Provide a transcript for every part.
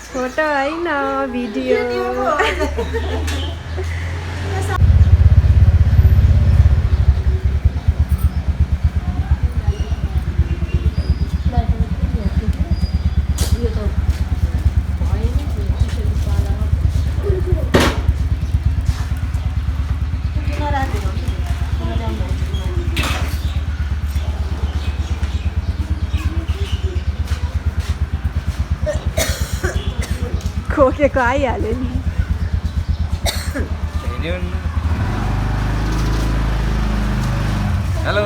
Photo होइन video खोकेको आइहाल्यो नि हेलो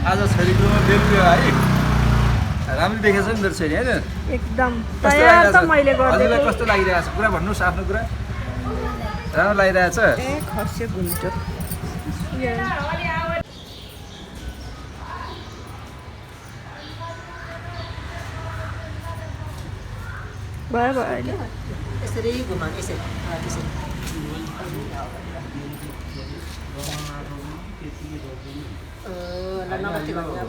आज छोरीको बेलुकी है राम्रो देखेछ नि मेरो छोरी होइन एकदम तयार त मैले हजुरलाई कस्तो लागिरहेको छ कुरा भन्नुहोस् आफ्नो कुरा राम्रो लागिरहेछ ए खस्यो घुम्टो भयो भयो यसरी घुमा यसरी त्यसरी नमस्ते भन्नु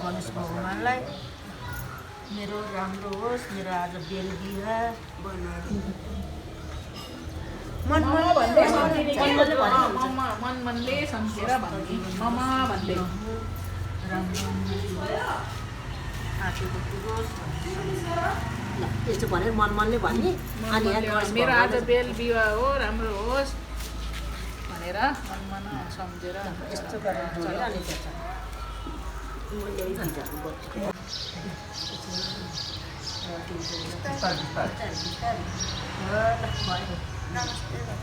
गणेश भगवान्लाई मेरो राम्रो होस् मेरो आज बेल बिहा मनले सम्झेर भन्ने ममा भन्दै आफूको कुरो यस्तो भनेर मनले भन्ने अनि मेरो आज बेल बिवाह हो राम्रो होस् भनेर मन सम्झेर यस्तो गरेर अनि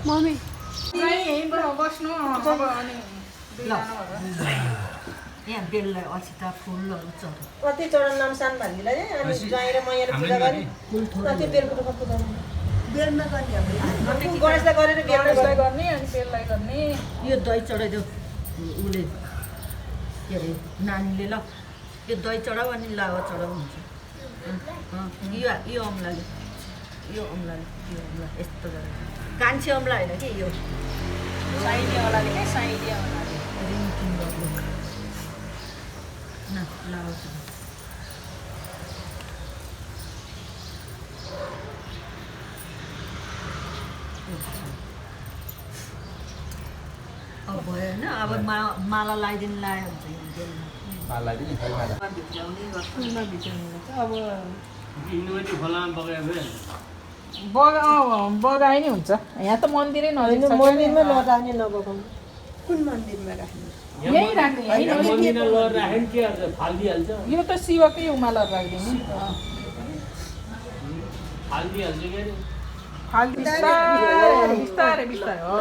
मम्मी बस्नु अब अनि यहाँ बेललाई असित फुलहरू चढ कति चढन नामसान भन्नेलाई अनि ज्वाइँ र मैयाले पूजा गरे कति बेलको रुख पुगाउने बेलमा गर्ने गणेशलाई गरेर गणेशलाई गर्ने अनि बेललाई गर्ने यो दही चढाइदेऊ उसले के अरे नानीले ल यो दही चढाऊ अनि लावा चढाउ हुन्छ यो अम्लाले यो अम्ला यस्तो गरेर कान्छे अम्ला होइन कि यो साइडियावालाले क्या साइडियावालाले रिङ्किङ गर्नु न लावा चढाउ अब भयो होइन अब माला लगाइदिनु लायो हुन्छ यहाँ बेलमा अब बगाइ नै हुन्छ यहाँ त मन्दिरै नजिक छ मन्दिरमै लगाउने नबगाउनु कुन मन्दिरमा राख्ने यही राख्ने यो त शिवकै उमालहरू राखिदिने बिस्तारै बिस्तारै हो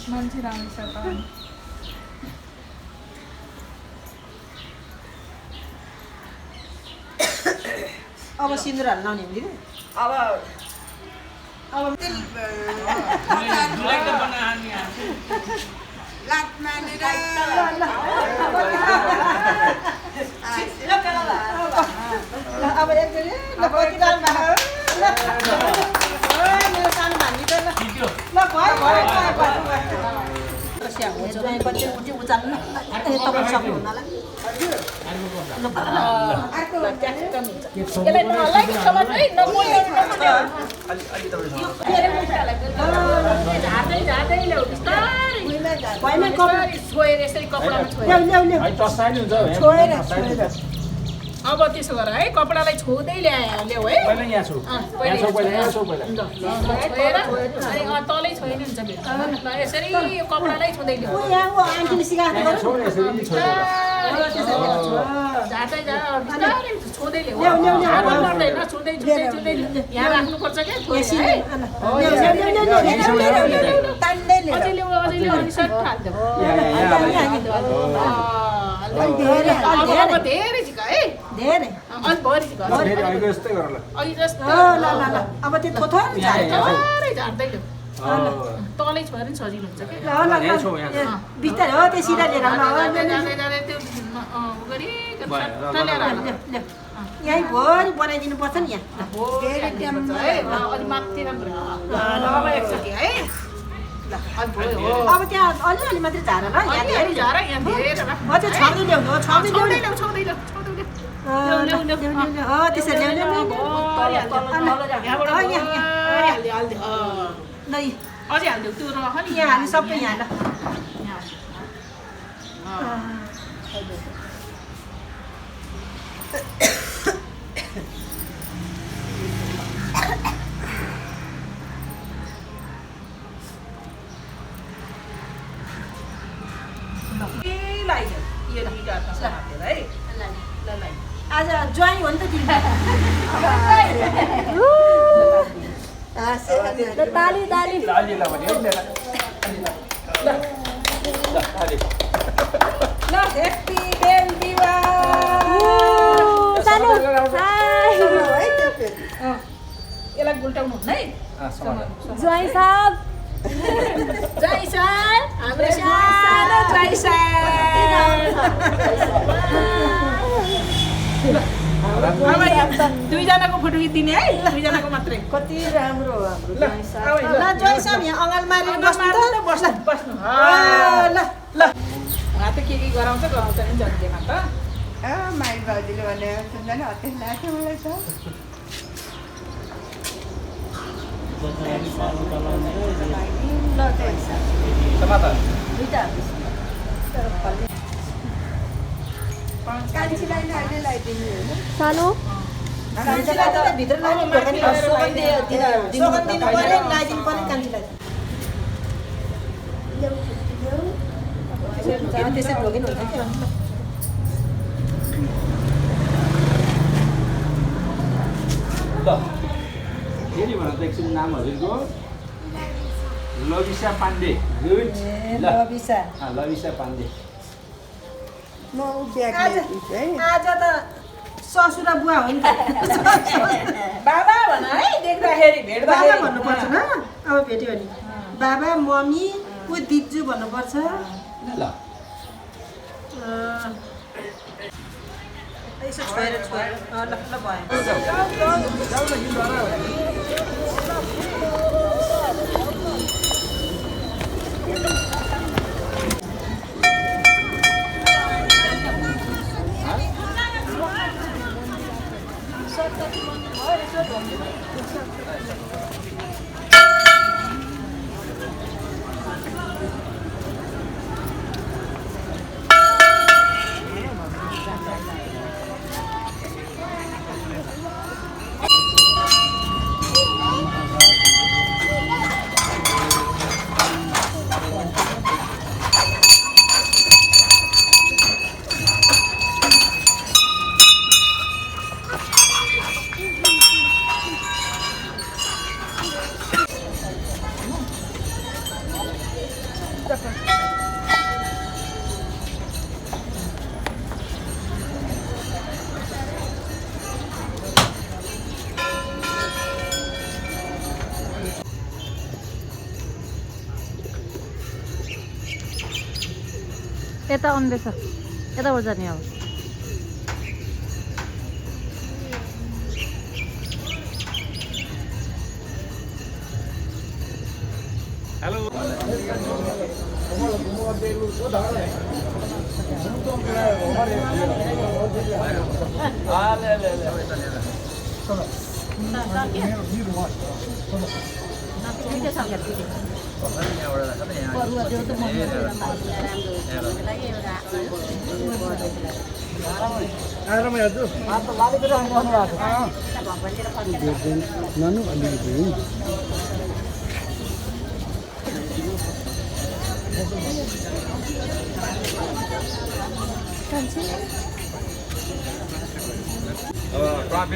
मान्छे राम्रो छ त अब सिन्दुर हाल्न लाउने हुँदैन अब अब एकचोटि कति राम्रो मेरो सानो भान्जी त ल भयो ज्वाइँ बच्चे उठ्यो उचाल्नु तपाईँ सक्नुहुन्न होला यसलाई नहल्लाइ कि समाज है झार्दै ल्याऊ बिस्तारै छोएर यसरी कपडामा छोएर अब त्यसो गर है कपडालाई छोदै ल्याऊ है छोएर अनि तलै छोइ नि हुन्छ यसरी कपडालाई छोदै ल्याऊ झार्दै बिस्तारै छोदै ल्याऊ पर्दैन छुँदै यहाँ राख्नुपर्छ क्या अझै ल्याऊ अनि सर्ट हालिदेऊ अब धेरै झिका है धेरै अलि भरि फेरि अहिले यस्तै गर ल अलि जस्तो ल ल ल अब त्यो थोथोर झार्यो थोरै झार्दै ल्याऊ तलै छोएर नि सजिलो हुन्छ क्या ल ल ल बिस्तारै हो त्यो सिधा लिएर आउनु जाँदै त्यो गरिकन सट्ट ल्याएर आउनु। यहीँ भरि बनाइदिनु पर्छ नि यहाँ अलि माथि राम्रो अब एकचोटि है अलि भयो हो अब त्यहाँ अलिअलि मात्रै झार ल यहाँ धेरै अलि झार यहाँ धेरै अझै छाउदै ल्याउनु हो छाउदै छाउँदै ल्याउनु ल्याऊ छाउँदै ल्याऊ छाउँदै ल्याऊ त्यसरी ल्याउनु अझै हालिदेऊ त्यो रह नि यहाँ हाल्नु सबै यहाँ ल आज ज्वाइँ हो नि त तिमी ताली ताली अलि ल भने है ल ह्याप्पी बेबी सानो हाय यसलाई गुल्टाउनु हुन्न है ज्वाइँ साहब जय सर हाम्रो सानो जय अब दुईजनाको फोटो खिचिदिने है दुईजनाको मात्रै कति राम्रो हो हाम्रो ल ल जोइ साहब यहाँ अँगाल मारेर बस्नु त बस्नु बस्नु ल ल उहाँ त के गराउँछ नि जन्मेमा त माइल बाउजीले भने सुन्दैन अत्यन्त लाग्यो मलाई त समाता दुईटा कान्छीलाई नै अहिले लगाइदिनु होइन सानो कान्छीलाई त भित्र लाने ढोकानी सोगन दिनु पर्यो लगाइदिनु पर्यो कान्छीलाई त्यसै ढोकिनु हुन्छ क्या ल फेरि भन त एकछिन नाम हजुरको लविसा पाण्डे गुड ल लविसा लविसा पाण्डे म ब्याग ल्याइदिन्छु है आज त ससुरा बुवा हो नि त बाबा भन है देख्दाखेरि बाबा भन्नुपर्छ न अब भेट्यो भने बाबा मम्मी ऊ दिजु भन्नुपर्छ ल यसो छोएर छोएर ल ल भयो यता आउँदैछ यताबाट जाने अब हेलो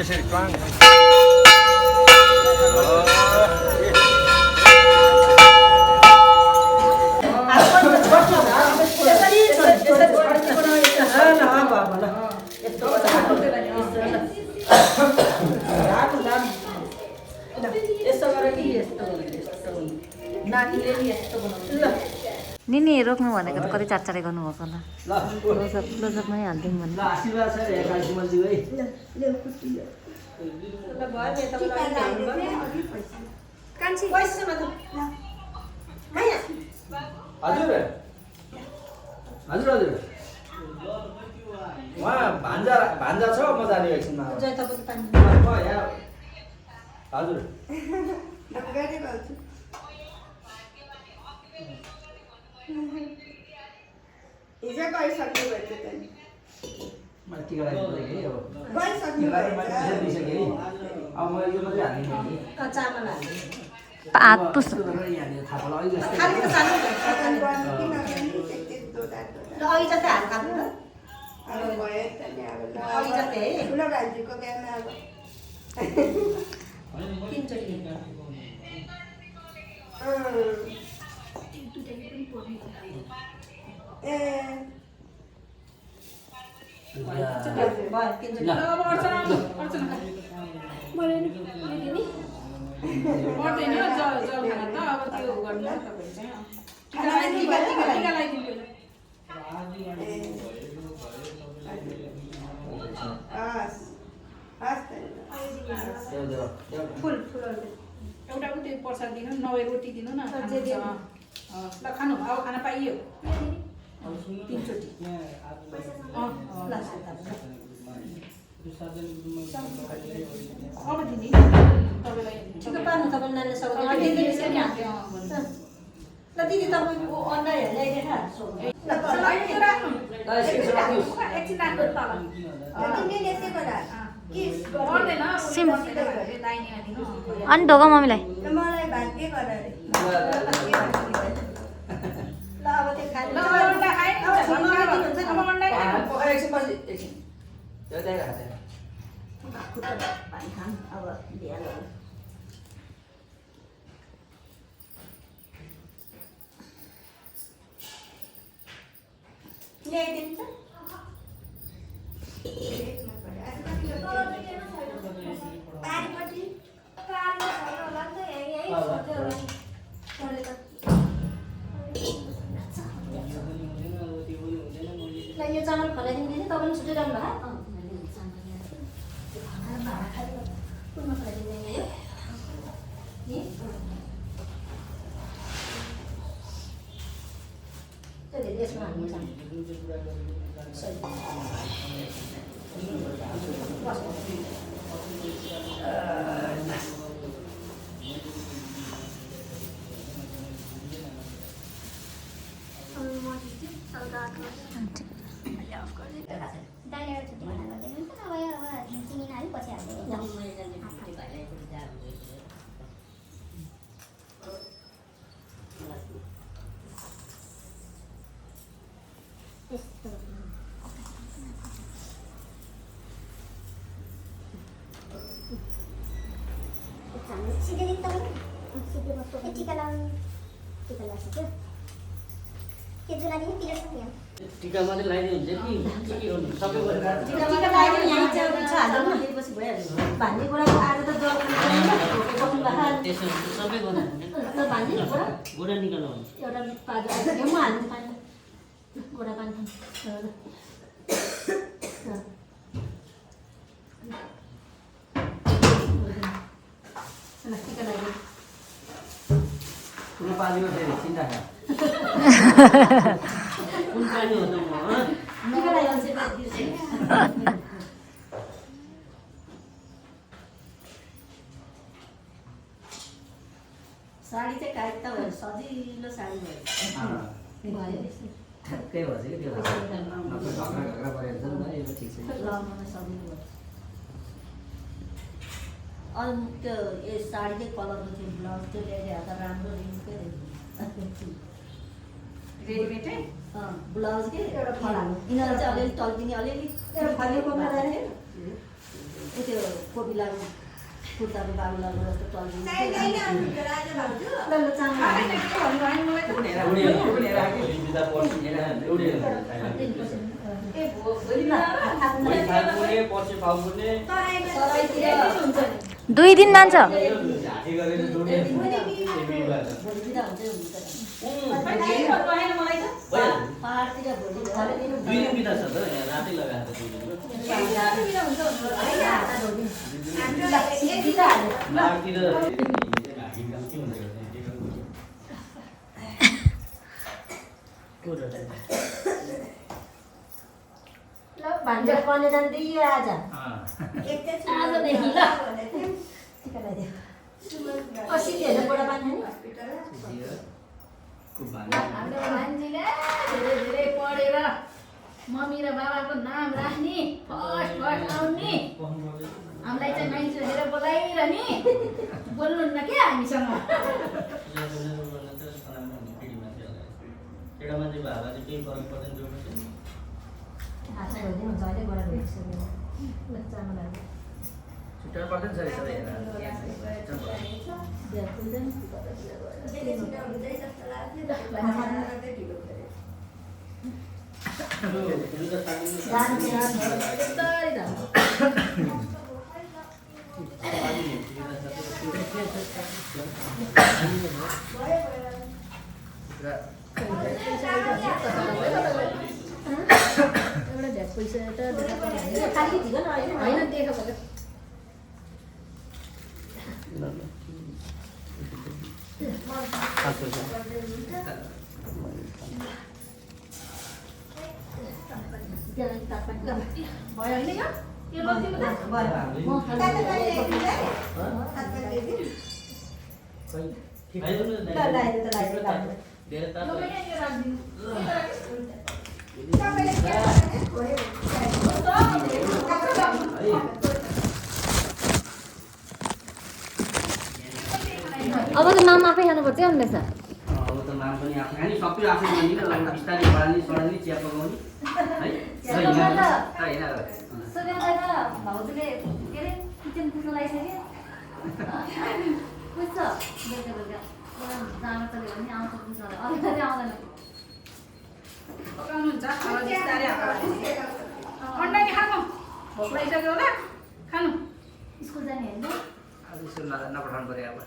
त्यसरी ट्वाङ यस्तो गर कि यस्तो नानीले नि यस्तो बनाउँछ ल निनी रोक्नु भनेको त कति चारचारे गर्नुभएको होला ल क्लोजअपमै हालिदिउँ भने ल आशीर्वाद छ रे कान्छी मल्जी है कान्छी पैसा मात्र माया हजुर हजुर हजुर उहाँ भान्जा छ म जाने एकछिनमा जय तपाईँको पानी म यहाँ हजुर अगाडि भाउजू हिजो गइसक्नु भएछ त नि मैले टिका लगाइदिनु कि अब गइसक्नु टिका भएछ लगाइदिनु दिइसकेँ है अब म यो मात्रै हाल्दिनँ कि चामल हाल्नु हात पुस यस्तो गरेर यहाँनिर थाहा होला अलिक जस्तै खाली त सानो किन गर्ने त्यस्तो ल अघि जस्तै हात खानु ल अब भयो त नि अब ल अघि जस्तै है ठुलो भान्जीको बिहामा अब तिनचोटि ए भयो तिनचोटि अब अर्चना पर्दैन जल खाना त अब त्यो गर्नु तपाईहरु चाहिँ टिका लगाइदिनु हस् हस् त फुल एउटा त्यो प्रसाद दिनु नभए रोटी दिनु न ल खानु अब खाना पाइयो तिनचोटि अब दिने तपाईँलाई ठिक पार्नु तपाईँ नानीले सक्दैन ल दिदी तपाईँको अन्डा ल्याइदिएर एकछिन राख्नु तल तिमीले यसै गर गर्दैन सिम। दाहिनेमा दिनु अनि ढोका मम्मीलाई मलाई भात के गर अरे ल अब त्यो खानु ल अन्डा खाए नि अब अन्डा खानु एकछिन पछि एकछिन यो त्यही राख्छ पानी खानु अब बिहान ल्याइदिन्छ यो चामल फलाइदिनु दिदी तपाईँ छुट्टै राख्नु भयो यसमा हाल्नु टिका मात्रै लगाइदियो हुन्छ कि के गर्नु सबै गरेर भान्जी बुढाको आज त त्यसो भने सबै गर्नु भान्जी बुढा गोडा निकाल्नु हुन्छ एउटा पानी हाल्नु पानी गोडा पानी टिका लगाइदिनु कुनै पानीमा फेरि चिन्ता छ कुन पानी हो त म टिका लगाइदिनु साडी चाहिँ टाइट त भयो सजिलो साडी भयो त्यही भएछ कि त्यो घाग्रा परेको छ नि यो ठिक छ लगाउन सजिलो भयो अनि त्यो यो साडीकै कलरको थियो ब्लाउज त्यो ल्याएर त राम्रो रिङ्कै रेडिमेडै ब्लाउज के एउटा फलानु यिनीहरू चाहिँ अलिअलि टल्किने अलिअलि एउटा फल्ने कोब्रा त्यो कोपी लाग्ने कुर्ताको बाबुलाको जस्तो टल्किने एउटा भोलि थाल पुग्ने, पर्सि पाउ पुग्ने। सराइतिर 2 दिन मान्छ हाती गरेर जोड्ने। भोलि बिदा हुँदै हुन्छ भइहाल्यो। पाहाडतिर भोलि घरे दिनु 2 दिन बिता छ त यहाँ रातै लगाएको 2 दिन। लाडतिर भान्जा पर्ने जान दियो आज आजदेखि ल टिका लगाइदियो असिलिहरु बडा पानी नि हाम्रो भान्जीले धेरै धेरै पढेर मम्मी र बाबाको नाम राख्ने फर्स्ट आउने हामीलाई चाहिँ मान्छे हेरेर बोलाइरहने बोल्नुहुन्न क्या हामीसँग केटा मान्छे भावा चाहिँ केही फरक पर्दैन जोड्नु चाहिँ हातमा भइदिनु हुन्छ अहिले बडा भइसक्यो बच्चामा लाग्यो छुट्याउनु पर्दैन सर यसो हेरेर बिहा पुग्दैन बिस्तारै जान्छ एउटा झ्याक पैसा त खाली ढिलो न होइन होइन देखा भयो भयो होइन यो लग्दिनु त अब त माम आफै खानुपर्छ अन्त अब त माम पनि आफै खाने सबै आफै खाने बिस्तारै बढाल्ने सडाल्ने चिया पकाउने है भाउजूले के अरे किचन पुग्न लागिसक्यो बुझ्छ बेलुका बेलुका जानु चल्यो भने आउँछ पुग्छ अलिकति आउँदैन पकाउनुहुन्छ अब बिस्तारै अन्डा नि खानु भोक लागिसक्यो होला खानु स्कुल जाने होइन आज यसो नपठाउनु पर्यो अब